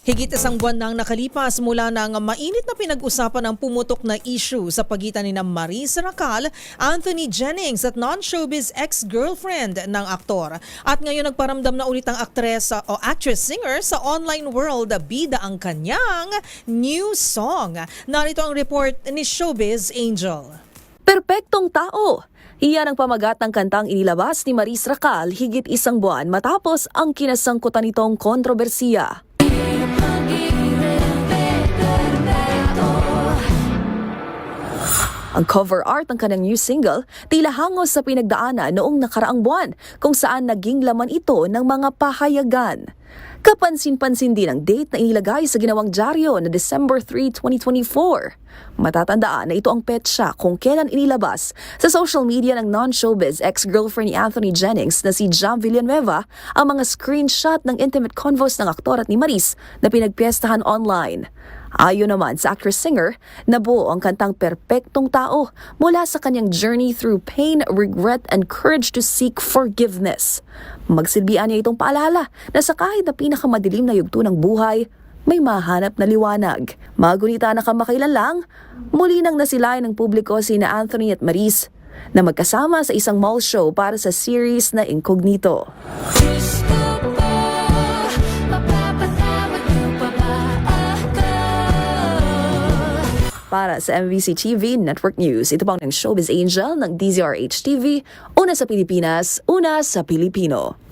Higit isang buwan nang nakalipas mula nang mainit na pinag-usapan ang pumutok na issue sa pagitan ni Maris Racal, Anthony Jennings at non-showbiz ex-girlfriend ng aktor. At ngayon nagparamdam na ulit ang actress-singer sa online world, bida ang kanyang new song. Narito ang report ni Showbiz Angel. Perpektong tao! Iyan ang pamagat ng kantang inilabas ni Maris Racal higit isang buwan matapos ang kinasangkutan nitong kontrobersiya. Ang cover art ng kanyang new single tila hangos sa pinagdaanan noong nakaraang buwan kung saan naging laman ito ng mga pahayagan. Kapansin-pansin din ang date na inilagay sa ginawang dyaryo na December 3, 2024. Matatandaan na ito ang petsa kung kailan inilabas sa social media ng non-showbiz ex-girlfriend ni Anthony Jennings na si Jam Villanueva ang mga screenshot ng intimate convos ng aktor at ni Maris na pinagpiestahan online. Ayon naman sa actress-singer, nabuo ang kantang Perpektong Tao mula sa kanyang journey through pain, regret, and courage to seek forgiveness. Magsilbihan niya itong paalala na sa kahit na pinakamadilim na yugto ng buhay, may mahanap na liwanag. Magunita na kamakailan lang, muli nang nasilayan ng publiko sina Anthony at Maris na magkasama sa isang mall show para sa series na Incognito. Para sa MBC TV Network News, ito pang ng Showbiz Angel ng DZRH TV, una sa Pilipinas, una sa Pilipino.